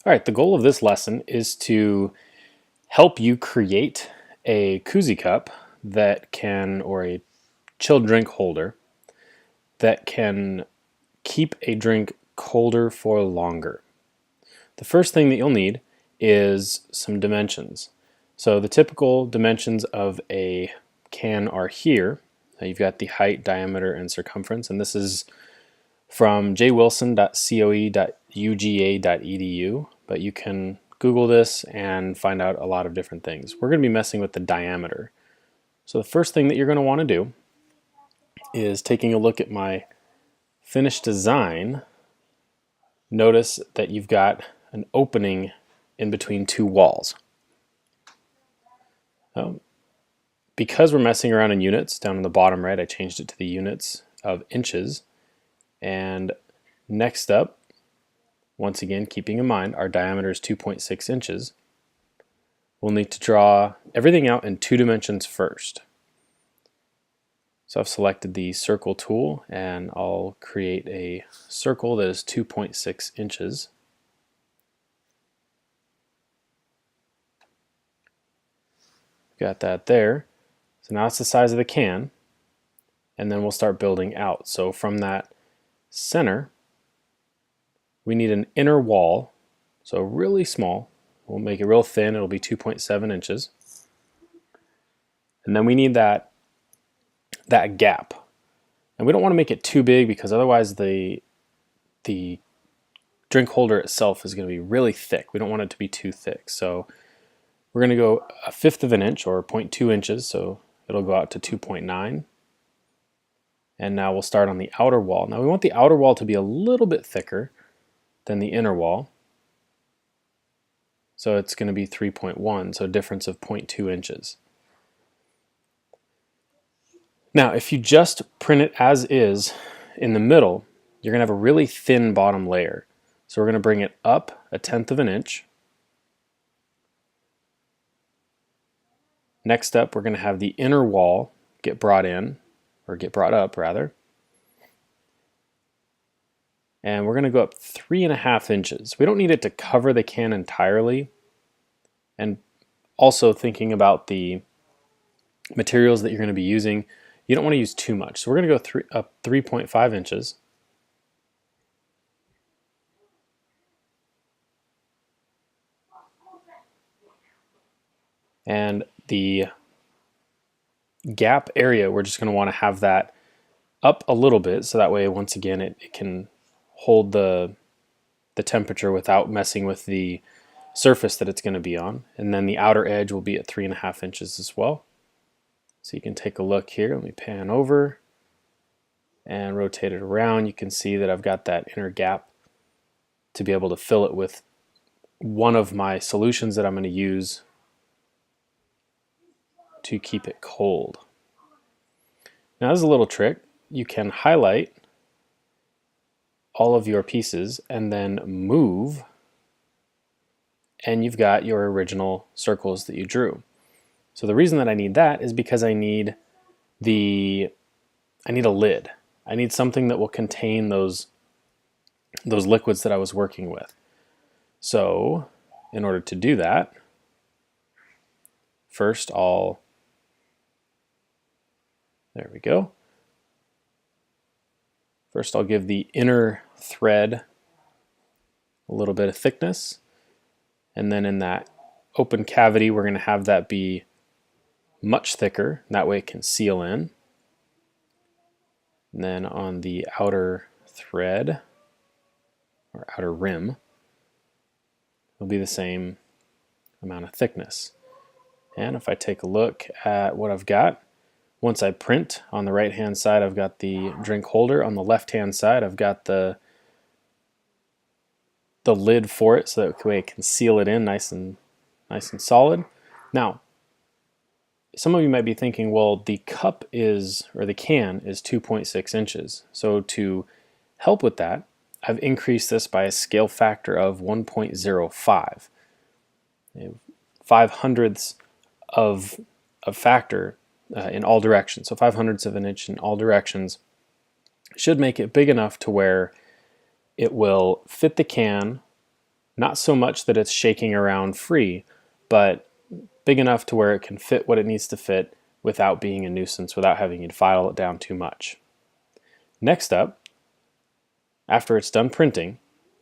All right, the goal of this lesson is to help you create a koozie cup that can, or a chilled drink holder that can keep a drink colder for longer. The first thing that you'll need is some dimensions. So the typical dimensions of a can are here. You've got the height, diameter, and circumference, and this is from jwilson.coe.uga.edu, but you can Google this and find out a lot of different things. We're going to be messing with the diameter. So the first thing that you're going to want to do is, taking a look at my finished design, notice that you've got an opening in between two walls. Because we're messing around in units, down in the bottom right I changed it to the units of inches. And next up, once again keeping in mind our diameter is 2.6 inches, we'll need to draw everything out in 2 dimensions first. So I've selected the circle tool and I'll create a circle that is 2.6 inches. Got that there. So now it's the size of the can, and then we'll start building out. So from that center, we need an inner wall, so really small. We'll make it real thin, it'll be 2.7 inches. And then we need that gap. And we don't want to make it too big because otherwise the drink holder itself is going to be really thick. We don't want it to be too thick. So we're going to go 1/5 of an inch, or 0.2 inches, so it'll go out to 2.9. And now we'll start on the outer wall. Now we want the outer wall to be a little bit thicker than the inner wall. So it's going to be 3.1, so a difference of 0.2 inches. Now if you just print it as is in the middle, you're going to have a really thin bottom layer. So we're going to bring it up 1/10 of an inch. Next up, we're going to have the inner wall get brought in, or get brought up rather. And we're going to go up 3.5 inches. We don't need it to cover the can entirely. And also thinking about the materials that you're going to be using, you don't want to use too much. So we're going to go up 3.5 inches. And the gap area, we're just going to want to have that up a little bit, so that way once again it can hold the temperature without messing with the surface that it's going to be on. And then the outer edge will be at 3.5 inches as well. So you can take a look here. Let me pan over and rotate it around. You can see that I've got that inner gap to be able to fill it with one of my solutions that I'm going to use to keep it cold. Now there's a little trick. You can highlight all of your pieces and then move, and you've got your original circles that you drew. So the reason that I need that is because I need a lid. I need something that will contain those liquids that I was working with. So in order to do that, first there we go. First I'll give the inner thread a little bit of thickness, and then in that open cavity we're going to have that be much thicker, that way it can seal in. And then on the outer thread, or outer rim, it'll be the same amount of thickness. And if I take a look at what I've got, once I print, on the right hand side I've got the drink holder, on the left hand side I've got the lid for it, so that way it can seal it in nice and solid. Now some of you might be thinking, well, the cup is, or the can is 2.6 inches. So to help with that, I've increased this by a scale factor of 1.05. 5/100ths of a factor in all directions. So 5/100ths of an inch in all directions should make it big enough to where it will fit the can Not so much that it's shaking around free, but big enough to where it can fit what it needs to fit without being a nuisance, without having to file it down too much. Next up, after it's done printing,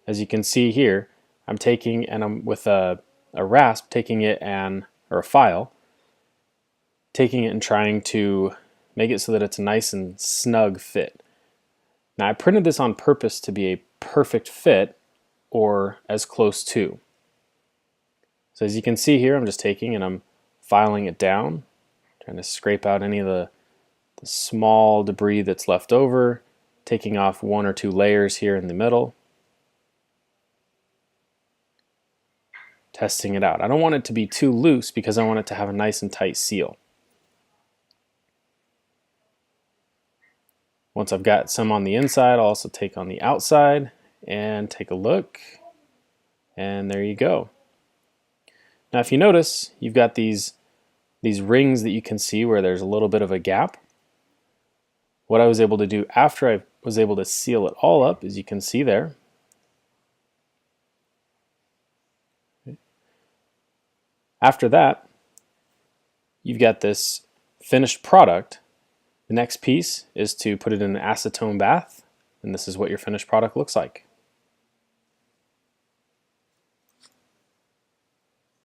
as you can see here, I'm taking and I'm with a rasp taking it or a file, taking it and trying to make it so that it's a nice and snug fit. Now I printed this on purpose to be a perfect fit or as close to. So as you can see here, I'm just taking and I'm filing it down, trying to scrape out any of the small debris that's left over, taking off 1 or 2 layers here in the middle, testing it out. I don't want it to be too loose because I want it to have a nice and tight seal. Once I've got some on the inside, I'll also take on the outside and take a look, and there you go. Now if you notice, you've got these rings that you can see where there's a little bit of a gap. What I was able to do after I was able to seal it all up, as you can see there, after that, you've got this finished product. The next piece is to put it in an acetone bath, and this is what your finished product looks like.